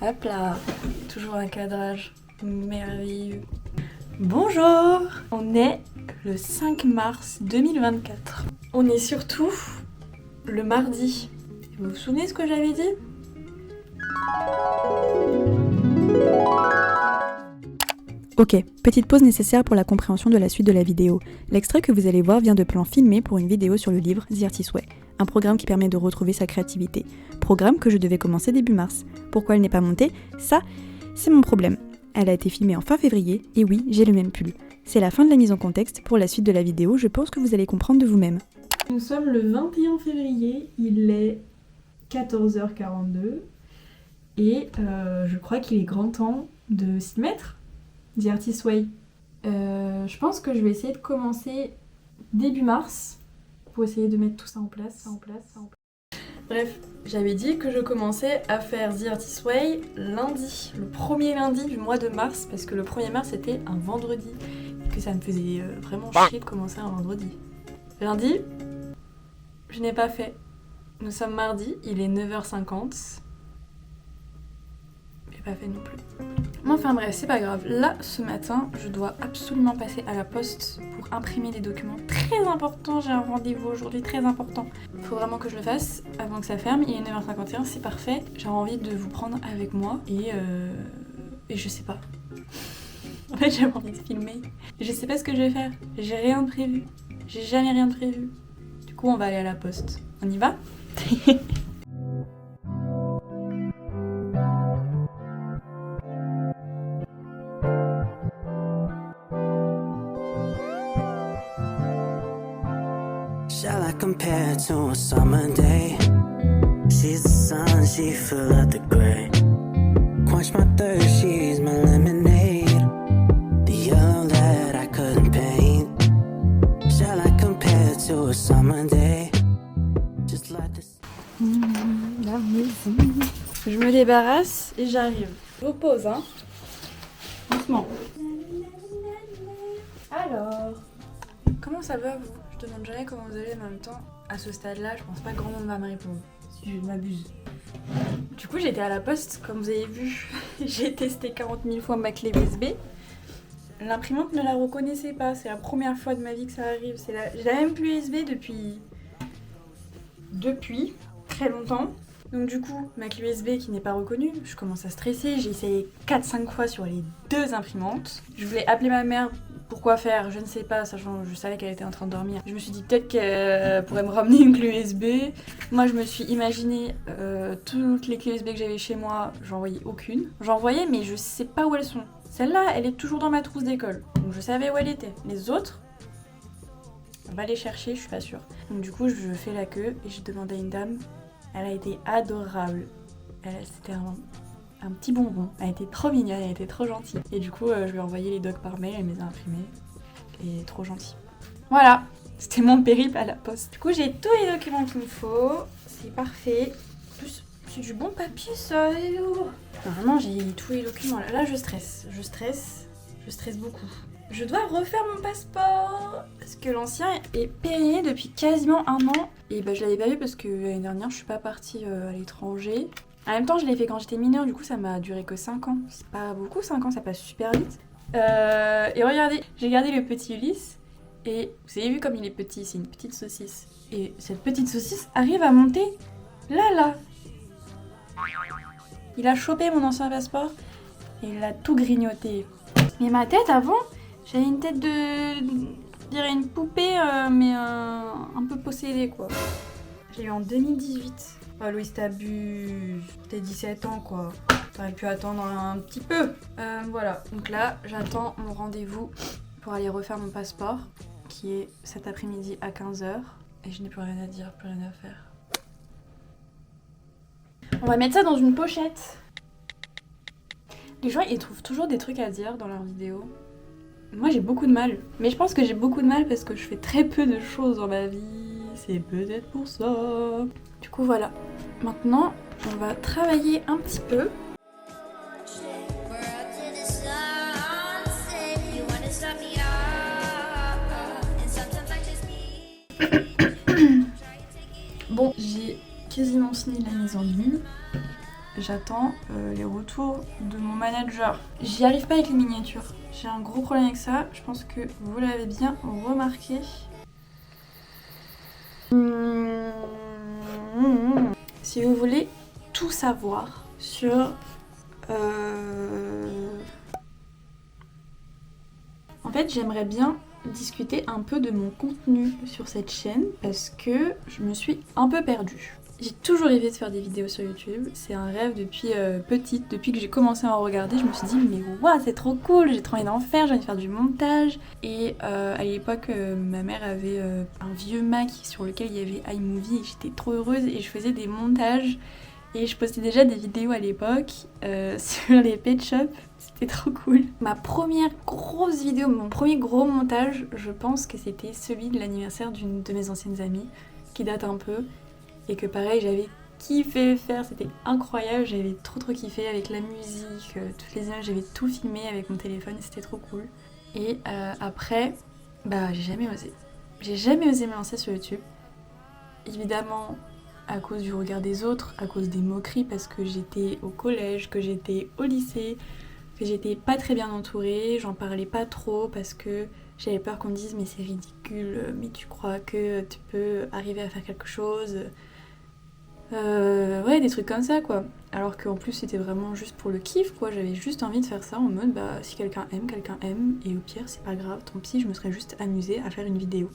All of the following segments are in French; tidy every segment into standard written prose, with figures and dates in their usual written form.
Hop là, toujours un cadrage merveilleux. Bonjour, on est le 5 mars 2024. On est surtout le mardi. Vous vous souvenez ce que j'avais dit ? Ok, petite pause nécessaire pour la compréhension de la suite de la vidéo. L'extrait que vous allez voir vient de plans filmés pour une vidéo sur le livre The Artist's Way, un programme qui permet de retrouver sa créativité. Programme que je devais commencer début mars. Pourquoi elle n'est pas montée ? Ça, c'est mon problème. Elle a été filmée en fin février, et oui, j'ai le même pull. C'est la fin de la mise en contexte. Pour la suite de la vidéo, je pense que vous allez comprendre de vous-même. Nous sommes le 21 février, il est 14h42, et je crois qu'il est grand temps de s'y mettre. The Artist's Way. Je pense que je vais essayer de commencer début mars pour essayer de mettre tout ça en place. Bref, j'avais dit que je commençais à faire The Artist's Way lundi, le premier lundi du mois de mars, parce que le 1er mars c'était un vendredi, et que ça me faisait vraiment chier de commencer un vendredi. Lundi, je n'ai pas fait. Nous sommes mardi, il est 9h50. J'ai pas fait non plus. Enfin bref, c'est pas grave. Là, ce matin, je dois absolument passer à la poste pour imprimer des documents très importants. J'ai un rendez-vous aujourd'hui très important. Il faut vraiment que je le fasse avant que ça ferme. Il est 9h51, c'est parfait. J'ai envie de vous prendre avec moi et je sais pas. En fait, j'ai envie de filmer. Je sais pas ce que je vais faire. J'ai rien de prévu. J'ai jamais rien de prévu. Du coup, on va aller à la poste. On y va ? Shall I compare to a summer day? She's the sun, she full of the gray. Quench my thirst, she's my lemonade. The yellow that I couldn't paint. Shall I compare to a summer day? Just like this. La maison. Je me débarrasse et j'arrive. Je vous pose, hein. Doucement. Alors, comment ça va vous ? Je demande jamais comment vous allez, mais en même temps, à ce stade-là, je pense pas que grand monde va me répondre. Si je m'abuse. Du coup, j'étais à la poste, comme vous avez vu. J'ai testé 40 000 fois ma clé USB. L'imprimante ne la reconnaissait pas. C'est la première fois de ma vie que ça arrive. J'ai la même clé USB depuis très longtemps. Donc du coup, ma clé USB qui n'est pas reconnue, je commence à stresser. J'ai essayé 4-5 fois sur les deux imprimantes. Je voulais appeler ma mère. Pourquoi faire ? Je ne sais pas, sachant que je savais qu'elle était en train de dormir. Je me suis dit peut-être qu'elle pourrait me ramener une clé USB. Moi, je me suis imaginé toutes les clés USB que j'avais chez moi, j'en voyais aucune. J'en voyais, mais je sais pas où elles sont. Celle-là, elle est toujours dans ma trousse d'école, donc je savais où elle était. Les autres, on va les chercher, je suis pas sûre. Donc du coup, je fais la queue et je demande à une dame. Elle a été adorable. C'était un petit bonbon. Elle était trop mignonne, elle était trop gentille. Et du coup, je lui ai envoyé les docs par mail, elle me les a imprimés. Et trop gentille. Voilà, c'était mon périple à la poste. Du coup, j'ai tous les documents qu'il me faut. C'est parfait. En plus, c'est du bon papier, ça. Normalement, j'ai tous les documents. Là, je stresse. Je stresse beaucoup. Je dois refaire mon passeport. Parce que l'ancien est périmé depuis quasiment un an. Et je l'avais pas vu parce que l'année dernière, je suis pas partie à l'étranger. En même temps, je l'ai fait quand j'étais mineure, du coup ça m'a duré que 5 ans. C'est pas beaucoup, 5 ans, ça passe super vite. Et regardez, j'ai gardé le petit Ulysse. Et vous avez vu comme il est petit, c'est une petite saucisse. Et cette petite saucisse arrive à monter là. Il a chopé mon ancien passeport et il a tout grignoté. Mais ma tête avant, j'avais une tête de... je dirais une poupée, mais un peu possédée quoi. Je l'ai eu en 2018. Oh Louise, t'abuses. T'as 17 ans quoi. T'aurais pu attendre un petit peu. Voilà, donc là j'attends mon rendez-vous pour aller refaire mon passeport qui est cet après-midi à 15h. Et je n'ai plus rien à dire, plus rien à faire. On va mettre ça dans une pochette. Les gens ils trouvent toujours des trucs à dire dans leurs vidéos. Moi j'ai beaucoup de mal. Mais je pense que j'ai beaucoup de mal parce que je fais très peu de choses dans ma vie. C'est peut-être pour ça. Du coup voilà, maintenant on va travailler un petit peu. Bon, j'ai quasiment fini la mise en ligne. j'attends les retours de mon manager. J'y arrive pas avec les miniatures. J'ai un gros problème avec ça. Je pense que vous l'avez bien remarqué. Si vous voulez tout savoir sur... En fait, j'aimerais bien discuter un peu de mon contenu sur cette chaîne parce que je me suis un peu perdue. J'ai toujours rêvé de faire des vidéos sur YouTube, c'est un rêve depuis petite, depuis que j'ai commencé à en regarder, je me suis dit mais waouh c'est trop cool, j'ai trop envie d'en faire, j'ai envie de faire du montage. Et à l'époque ma mère avait un vieux Mac sur lequel il y avait iMovie et j'étais trop heureuse et je faisais des montages et je postais déjà des vidéos à l'époque sur les pet shops, c'était trop cool. Ma première grosse vidéo, mon premier gros montage, je pense que c'était celui de l'anniversaire d'une de mes anciennes amies qui date un peu. Et que pareil, j'avais kiffé faire, c'était incroyable, j'avais trop kiffé avec la musique, toutes les images, j'avais tout filmé avec mon téléphone, c'était trop cool. Et après, j'ai jamais osé. J'ai jamais osé me lancer sur YouTube. Évidemment, à cause du regard des autres, à cause des moqueries, parce que j'étais au collège, que j'étais au lycée, que j'étais pas très bien entourée, j'en parlais pas trop parce que j'avais peur qu'on me dise mais c'est ridicule, mais tu crois que tu peux arriver à faire quelque chose ? Ouais, des trucs comme ça quoi. Alors qu'en plus c'était vraiment juste pour le kiff quoi, j'avais juste envie de faire ça en mode si quelqu'un aime et au pire c'est pas grave, tant pis, je me serais juste amusée à faire une vidéo.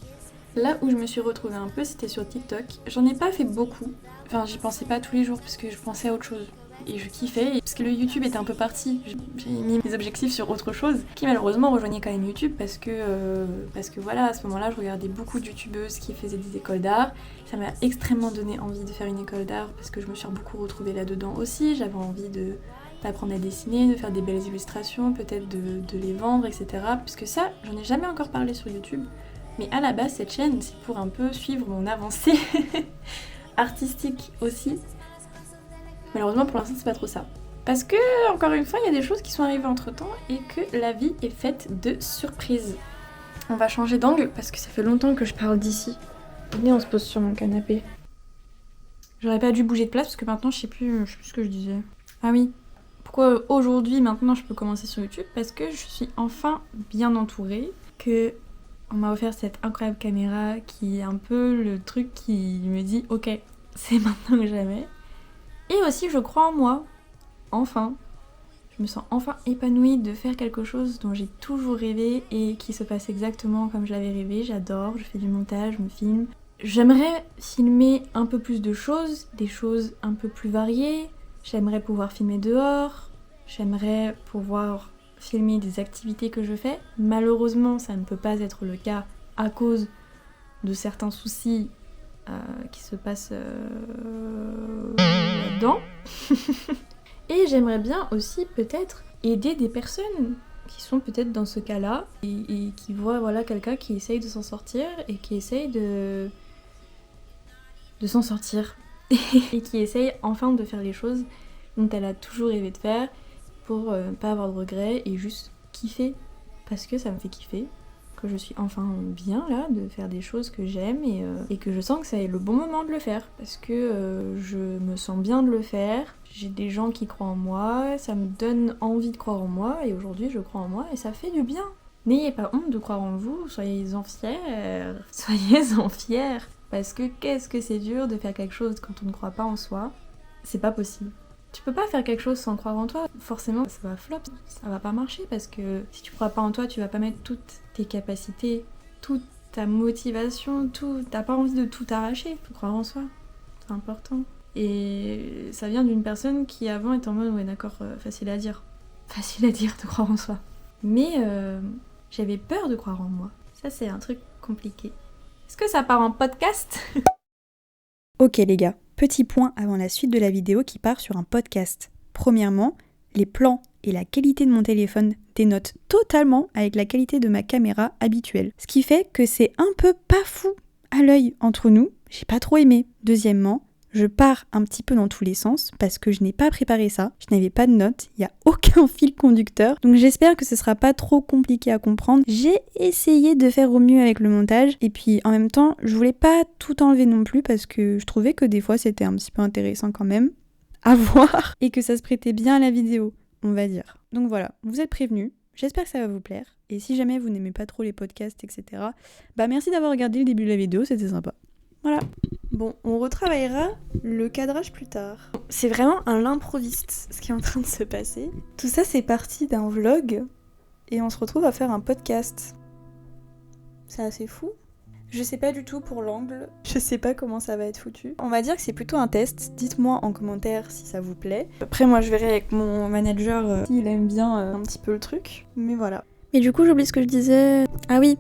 Là où je me suis retrouvée un peu c'était sur TikTok. J'en ai pas fait beaucoup, enfin j'y pensais pas tous les jours parce que je pensais à autre chose. Et je kiffais, parce que le YouTube était un peu parti. J'ai mis mes objectifs sur autre chose, qui malheureusement rejoignait quand même YouTube parce que voilà, à ce moment-là, je regardais beaucoup de youtubeuses qui faisaient des écoles d'art. Ça m'a extrêmement donné envie de faire une école d'art parce que je me suis beaucoup retrouvée là-dedans aussi. J'avais envie d'apprendre à dessiner, de faire des belles illustrations, peut-être de les vendre, etc. Puisque ça, j'en ai jamais encore parlé sur YouTube. Mais à la base, cette chaîne, c'est pour un peu suivre mon avancée artistique aussi. Malheureusement pour l'instant c'est pas trop ça. Parce que, encore une fois, il y a des choses qui sont arrivées entre temps et que la vie est faite de surprises. On va changer d'angle parce que ça fait longtemps que je parle d'ici. Venez, on se pose sur mon canapé. J'aurais pas dû bouger de place parce que maintenant je sais plus ce que je disais. Ah oui. Pourquoi aujourd'hui, maintenant je peux commencer sur YouTube ? Parce que je suis enfin bien entourée, que on m'a offert cette incroyable caméra qui est un peu le truc qui me dit ok, c'est maintenant que jamais. Et aussi, je crois en moi. Enfin. Je me sens enfin épanouie de faire quelque chose dont j'ai toujours rêvé et qui se passe exactement comme je l'avais rêvé. J'adore, je fais du montage, je me filme. J'aimerais filmer un peu plus de choses, des choses un peu plus variées. J'aimerais pouvoir filmer dehors. J'aimerais pouvoir filmer des activités que je fais. Malheureusement, ça ne peut pas être le cas à cause de certains soucis qui se passe là-dedans. Et j'aimerais bien aussi peut-être aider des personnes qui sont peut-être dans ce cas-là et qui voient quelqu'un qui essaye de s'en sortir et qui essaye de s'en sortir et qui essaye enfin de faire les choses dont elle a toujours rêvé de faire pour pas avoir de regrets et juste kiffer parce que ça me fait kiffer. Que je suis enfin bien là de faire des choses que j'aime et que je sens que c'est le bon moment de le faire parce que je me sens bien de le faire, j'ai des gens qui croient en moi, ça me donne envie de croire en moi et aujourd'hui je crois en moi et ça fait du bien. N'ayez pas honte de croire en vous, soyez-en fiers parce que qu'est-ce que c'est dur de faire quelque chose quand on ne croit pas en soi, c'est pas possible. Tu peux pas faire quelque chose sans croire en toi, forcément ça va flop, ça va pas marcher parce que si tu crois pas en toi, tu vas pas mettre toutes tes capacités, toute ta motivation, t'as pas envie de tout arracher, faut croire en soi, c'est important. Et ça vient d'une personne qui avant était en mode ouais d'accord, facile à dire de croire en soi. Mais j'avais peur de croire en moi, ça c'est un truc compliqué. Est-ce que ça part en podcast ? Ok les gars, petit point avant la suite de la vidéo qui part sur un podcast. Premièrement, les plans et la qualité de mon téléphone dénotent totalement avec la qualité de ma caméra habituelle. Ce qui fait que c'est un peu pas fou à l'œil entre nous, j'ai pas trop aimé. Deuxièmement, je pars un petit peu dans tous les sens parce que je n'ai pas préparé ça, je n'avais pas de notes, il n'y a aucun fil conducteur, donc j'espère que ce sera pas trop compliqué à comprendre. J'ai essayé de faire au mieux avec le montage et puis en même temps je voulais pas tout enlever non plus parce que je trouvais que des fois c'était un petit peu intéressant quand même à voir et que ça se prêtait bien à la vidéo, on va dire. Donc voilà, vous êtes prévenus. J'espère que ça va vous plaire. Et si jamais vous n'aimez pas trop les podcasts, etc., merci d'avoir regardé le début de la vidéo, c'était sympa. Voilà. Bon, on retravaillera le cadrage plus tard. C'est vraiment un l'improviste, ce qui est en train de se passer. Tout ça, c'est parti d'un vlog, et on se retrouve à faire un podcast. C'est assez fou. Je sais pas du tout pour l'angle, je sais pas comment ça va être foutu. On va dire que c'est plutôt un test, dites-moi en commentaire si ça vous plaît. Après moi je verrai avec mon manager s'il aime bien un petit peu le truc, mais voilà. Mais du coup j'oublie ce que je disais. Ah oui,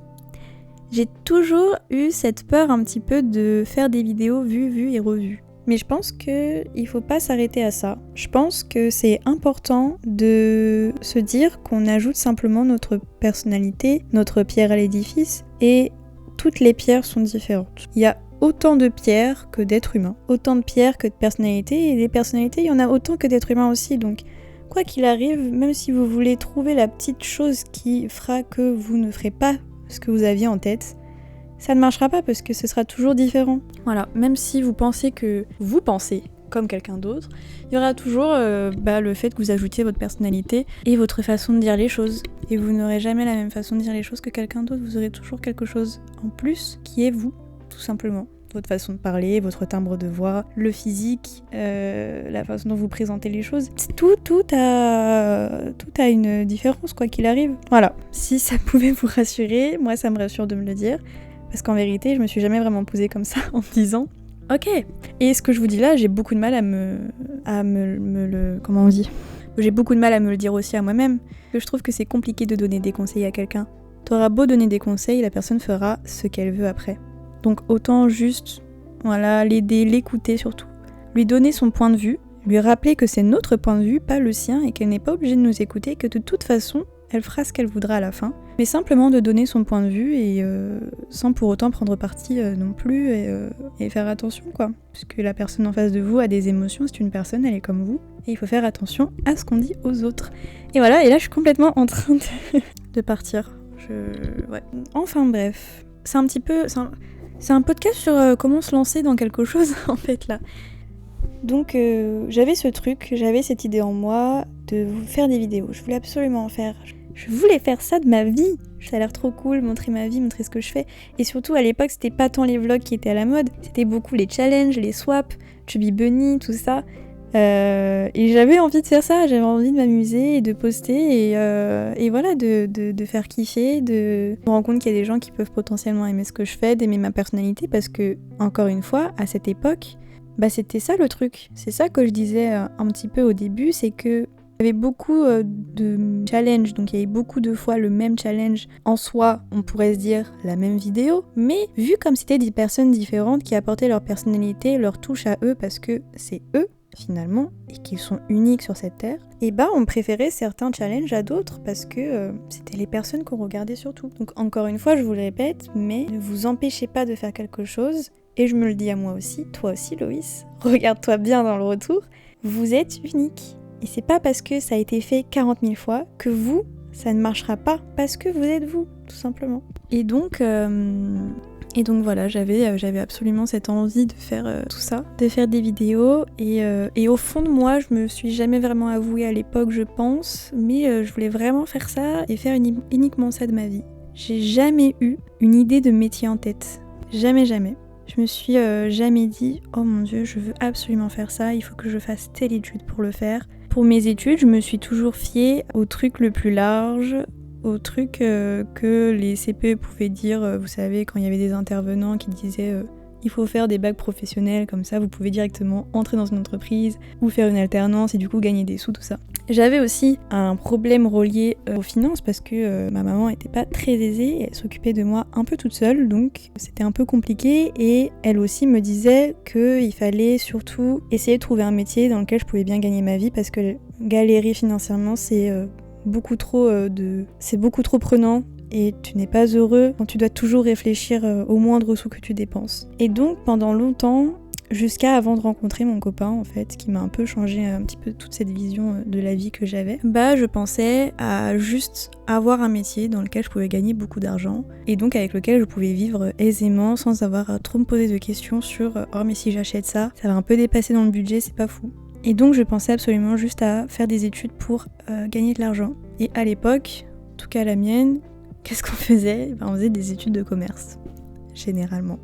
j'ai toujours eu cette peur un petit peu de faire des vidéos vues et revues. Mais je pense qu'il faut pas s'arrêter à ça. Je pense que c'est important de se dire qu'on ajoute simplement notre personnalité, notre pierre à l'édifice, et toutes les pierres sont différentes. Il y a autant de pierres que d'êtres humains, autant de pierres que de personnalités, et des personnalités, il y en a autant que d'êtres humains aussi. Donc, quoi qu'il arrive, même si vous voulez trouver la petite chose qui fera que vous ne ferez pas ce que vous aviez en tête, ça ne marchera pas parce que ce sera toujours différent. Voilà, même si vous pensez comme quelqu'un d'autre, il y aura toujours le fait que vous ajoutiez votre personnalité et votre façon de dire les choses. Et vous n'aurez jamais la même façon de dire les choses que quelqu'un d'autre, vous aurez toujours quelque chose en plus qui est vous, tout simplement. Votre façon de parler, votre timbre de voix, le physique, la façon dont vous présentez les choses. Tout a une différence, quoi qu'il arrive. Voilà, si ça pouvait vous rassurer, moi ça me rassure de me le dire, parce qu'en vérité, je me suis jamais vraiment posée comme ça en me disant ok. Et ce que je vous dis là, j'ai beaucoup de mal à me le... Comment on dit ? J'ai beaucoup de mal à me le dire aussi à moi-même. Je trouve que c'est compliqué de donner des conseils à quelqu'un. T'auras beau donner des conseils, la personne fera ce qu'elle veut après. Donc autant juste, l'aider, l'écouter surtout. Lui donner son point de vue, lui rappeler que c'est notre point de vue, pas le sien, et qu'elle n'est pas obligée de nous écouter, que de toute façon, elle fera ce qu'elle voudra à la fin. Mais simplement de donner son point de vue et sans pour autant prendre parti non plus et faire attention quoi. Parce que la personne en face de vous a des émotions, c'est une personne, elle est comme vous. Et il faut faire attention à ce qu'on dit aux autres. Et voilà, et là je suis complètement en train de partir. Ouais. Enfin bref, c'est un petit peu... C'est un podcast sur comment se lancer dans quelque chose en fait là. Donc j'avais ce truc, j'avais cette idée en moi de faire des vidéos. Je voulais absolument en faire. Je voulais faire ça de ma vie. Ça a l'air trop cool, montrer ma vie, montrer ce que je fais. Et surtout, à l'époque, c'était pas tant les vlogs qui étaient à la mode, c'était beaucoup les challenges, les swaps, Chubby Bunny, tout ça. Et j'avais envie de faire ça, j'avais envie de m'amuser et de poster et voilà, de faire kiffer, de me rendre compte qu'il y a des gens qui peuvent potentiellement aimer ce que je fais, d'aimer ma personnalité, parce que, encore une fois, à cette époque, c'était ça le truc. C'est ça que je disais un petit peu au début, c'est que il y avait beaucoup de challenges, donc il y avait beaucoup de fois le même challenge. En soi, on pourrait se dire la même vidéo, mais vu comme c'était des personnes différentes qui apportaient leur personnalité, leur touche à eux, parce que c'est eux, finalement, et qu'ils sont uniques sur cette terre, et on préférait certains challenges à d'autres parce que c'était les personnes qu'on regardait surtout. Donc encore une fois, je vous le répète, mais ne vous empêchez pas de faire quelque chose, et je me le dis à moi aussi, toi aussi Loïs, regarde-toi bien dans le retour, vous êtes unique. Et c'est pas parce que ça a été fait 40 000 fois que vous, ça ne marchera pas, parce que vous êtes vous, tout simplement. Et donc voilà, j'avais absolument cette envie de faire tout ça, de faire des vidéos, et au fond de moi, je me suis jamais vraiment avouée à l'époque, je pense, mais je voulais vraiment faire ça et faire uniquement ça de ma vie. J'ai jamais eu une idée de métier en tête, jamais. Je me suis jamais dit « Oh mon Dieu, je veux absolument faire ça, il faut que je fasse telle étude pour le faire ». Pour mes études, je me suis toujours fiée au truc le plus large, au truc que les CPE pouvaient dire, vous savez, quand il y avait des intervenants qui disaient il faut faire des bacs professionnels, comme ça vous pouvez directement entrer dans une entreprise ou faire une alternance et du coup gagner des sous, tout ça. J'avais aussi un problème relié aux finances parce que ma maman était pas très aisée et elle s'occupait de moi un peu toute seule, donc c'était un peu compliqué, et elle aussi me disait qu'il fallait surtout essayer de trouver un métier dans lequel je pouvais bien gagner ma vie parce que galérer financièrement c'est beaucoup trop prenant. Et tu n'es pas heureux quand tu dois toujours réfléchir au moindre sou que tu dépenses. Et donc pendant longtemps, jusqu'à avant de rencontrer mon copain en fait, qui m'a un peu changé un petit peu toute cette vision de la vie que j'avais, je pensais à juste avoir un métier dans lequel je pouvais gagner beaucoup d'argent et donc avec lequel je pouvais vivre aisément sans avoir à trop me poser de questions sur « Oh mais si j'achète ça, ça va un peu dépasser dans le budget, c'est pas fou ». Et donc je pensais absolument juste à faire des études pour gagner de l'argent. Et à l'époque, en tout cas la mienne, qu'est-ce qu'on faisait ? On faisait des études de commerce, généralement.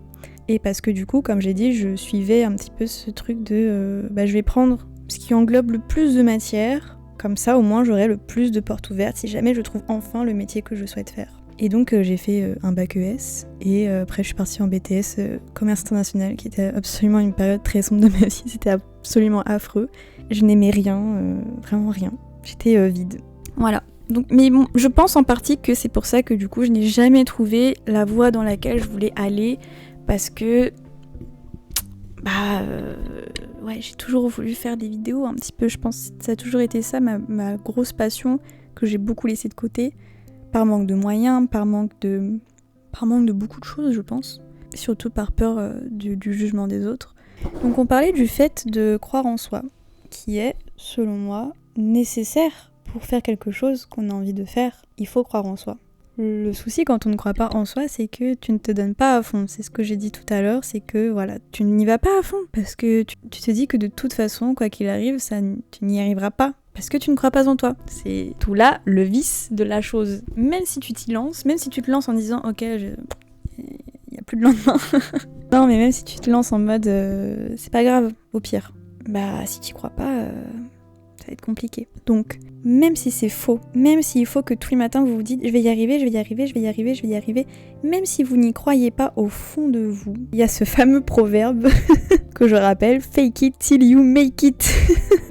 Et parce que du coup, comme j'ai dit, je suivais un petit peu ce truc de je vais prendre ce qui englobe le plus de matière, comme ça au moins j'aurai le plus de portes ouvertes si jamais je trouve enfin le métier que je souhaite faire. Et donc j'ai fait un bac ES et après je suis partie en BTS commerce international qui était absolument une période très sombre de ma vie, c'était absolument affreux. Je n'aimais rien, vraiment rien, j'étais vide. Voilà. Donc, mais bon, je pense en partie que c'est pour ça que du coup je n'ai jamais trouvé la voie dans laquelle je voulais aller parce que j'ai toujours voulu faire des vidéos un petit peu, je pense que ça a toujours été ça ma grosse passion que j'ai beaucoup laissée de côté. Par manque de moyens, par manque de beaucoup de choses, je pense. Surtout par peur du jugement des autres. Donc on parlait du fait de croire en soi, qui est, selon moi, nécessaire pour faire quelque chose qu'on a envie de faire. Il faut croire en soi. Le souci quand on ne croit pas en soi, c'est que tu ne te donnes pas à fond. C'est ce que j'ai dit tout à l'heure, c'est que voilà, tu n'y vas pas à fond. Parce que tu te dis que de toute façon, quoi qu'il arrive, tu n'y arriveras pas. Parce que tu ne crois pas en toi. C'est tout là le vice de la chose. Même si tu t'y lances, même si tu te lances en disant ok, il n'y a plus de lendemain. Non, mais même si tu te lances en mode c'est pas grave, au pire. Si tu crois pas, ça va être compliqué. Donc, même si c'est faux, même s'il faut que tous les matins vous vous dites je vais y arriver, même si vous n'y croyez pas au fond de vous, il y a ce fameux proverbe que je rappelle, fake it till you make it.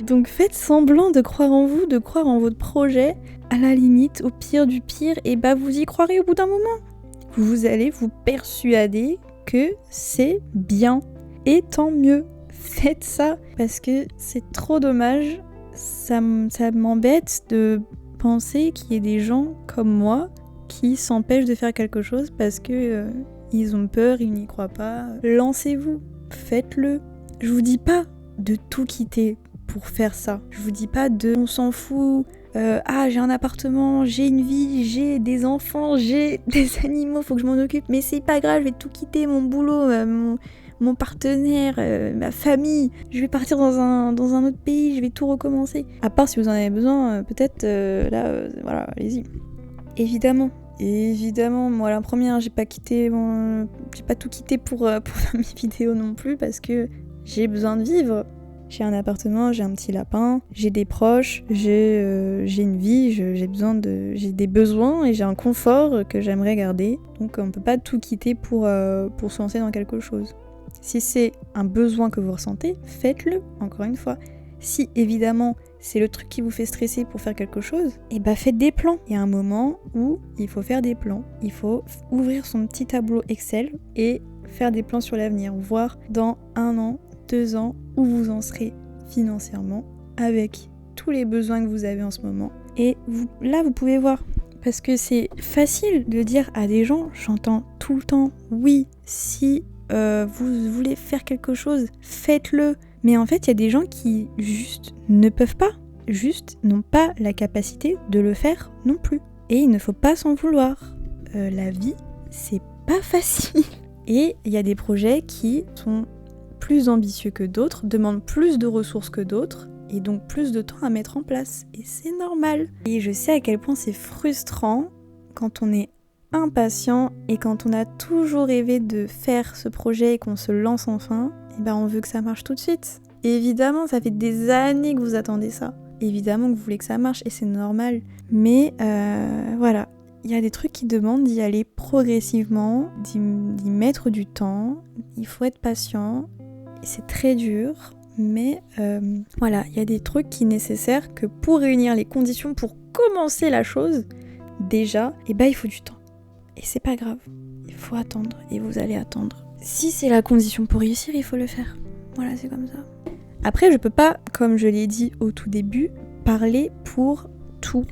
Donc faites semblant de croire en vous, de croire en votre projet, à la limite, au pire du pire, et vous y croirez au bout d'un moment. Vous allez vous persuader que c'est bien, et tant mieux. Faites ça, parce que c'est trop dommage, ça m'embête de penser qu'il y ait des gens comme moi qui s'empêchent de faire quelque chose parce que ils ont peur, ils n'y croient pas. Lancez-vous, faites-le. Je vous dis pas de tout quitter pour faire ça. Je vous dis pas on s'en fout, j'ai un appartement, j'ai une vie, j'ai des enfants, j'ai des animaux, faut que je m'en occupe, mais c'est pas grave, je vais tout quitter, mon boulot, mon partenaire, ma famille, je vais partir dans un autre pays, je vais tout recommencer. À part si vous en avez besoin, peut-être voilà, allez-y. Évidemment, moi la première, j'ai pas tout quitté pour faire mes vidéos non plus parce que j'ai besoin de vivre. J'ai un appartement, j'ai un petit lapin, j'ai des proches, j'ai une vie, j'ai des besoins et j'ai un confort que j'aimerais garder. Donc on peut pas tout quitter pour se lancer dans quelque chose. Si c'est un besoin que vous ressentez, faites-le, encore une fois. Si évidemment c'est le truc qui vous fait stresser pour faire quelque chose, faites des plans. Il y a un moment où il faut faire des plans. Il faut ouvrir son petit tableau Excel et faire des plans sur l'avenir, voir dans 1 an, 2 ans, où vous en serez financièrement avec tous les besoins que vous avez en ce moment. Et vous pouvez voir. Parce que c'est facile de dire à des gens, j'entends tout le temps, oui, si vous voulez faire quelque chose, faites-le. Mais en fait, il y a des gens qui juste ne peuvent pas, juste n'ont pas la capacité de le faire non plus. Et il ne faut pas s'en vouloir. La vie, c'est pas facile. Et il y a des projets qui sont plus ambitieux que d'autres, demandent plus de ressources que d'autres, et donc plus de temps à mettre en place. Et c'est normal. Et je sais à quel point c'est frustrant quand on est impatient et quand on a toujours rêvé de faire ce projet et qu'on se lance enfin, on veut que ça marche tout de suite. Et évidemment, ça fait des années que vous attendez ça. Évidemment que vous voulez que ça marche et c'est normal. Mais voilà, il y a des trucs qui demandent d'y aller progressivement, d'y mettre du temps. Il faut être patient. Et c'est très dur. Mais voilà, il y a des trucs qui sont nécessaires que pour réunir les conditions pour commencer la chose, déjà, il faut du temps. Et c'est pas grave, il faut attendre et vous allez attendre. Si c'est la condition pour réussir, il faut le faire. Voilà, c'est comme ça. Après, je peux pas, comme je l'ai dit au tout début, parler pour tout.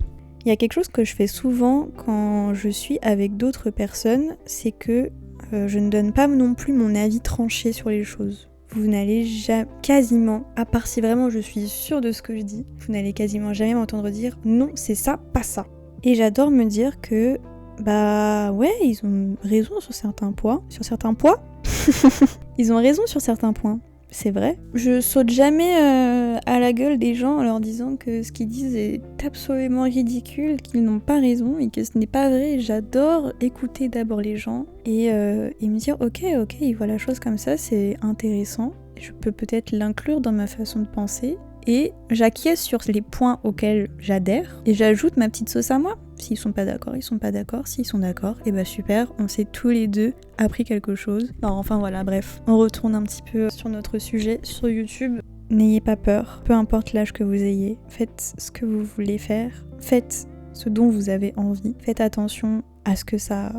Il y a quelque chose que je fais souvent quand je suis avec d'autres personnes, c'est que je ne donne pas non plus mon avis tranché sur les choses. Vous n'allez quasiment, à part si vraiment je suis sûre de ce que je dis, vous n'allez quasiment jamais m'entendre dire non, c'est ça, pas ça. Et j'adore me dire que ils ont raison sur certains points. Ils ont raison sur certains points. c'est vrai. Je saute jamais à la gueule des gens en leur disant que ce qu'ils disent est absolument ridicule, qu'ils n'ont pas raison et que ce n'est pas vrai. J'adore écouter d'abord les gens et me dire ok, ils voient la chose comme ça, c'est intéressant. Je peux peut-être l'inclure dans ma façon de penser. Et j'acquiesce sur les points auxquels j'adhère et j'ajoute ma petite sauce à moi. S'ils sont pas d'accord, ils sont pas d'accord. S'ils sont d'accord, et bah super, on s'est tous les deux appris quelque chose. Non, enfin voilà, bref, on retourne un petit peu sur notre sujet sur YouTube. N'ayez pas peur, peu importe l'âge que vous ayez, faites ce que vous voulez faire, faites ce dont vous avez envie, faites attention à ce que ça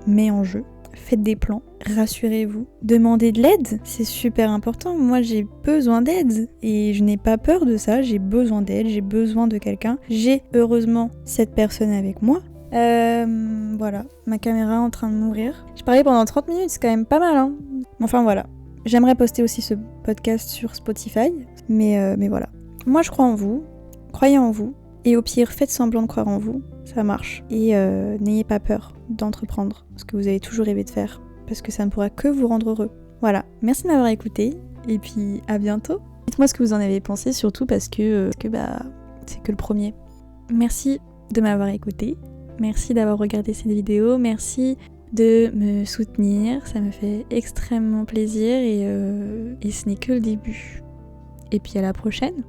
met en jeu. Faites des plans, rassurez-vous, demandez de l'aide, c'est super important. Moi j'ai besoin d'aide et je n'ai pas peur de ça, j'ai besoin d'aide, j'ai besoin de quelqu'un. J'ai heureusement cette personne avec moi. Voilà, ma caméra est en train de mourir. J'ai parlé pendant 30 minutes, c'est quand même pas mal, hein. Enfin voilà, j'aimerais poster aussi ce podcast sur Spotify, mais voilà. Moi je crois en vous, croyez en vous, et au pire faites semblant de croire en vous, ça marche. Et n'ayez pas peur d'entreprendre ce que vous avez toujours rêvé de faire, parce que ça ne pourra que vous rendre heureux. Voilà, merci de m'avoir écouté, et puis à bientôt. Dites-moi ce que vous en avez pensé, surtout parce que c'est que le premier. Merci de m'avoir écouté, merci d'avoir regardé cette vidéo, merci de me soutenir, ça me fait extrêmement plaisir et ce n'est que le début. Et puis à la prochaine.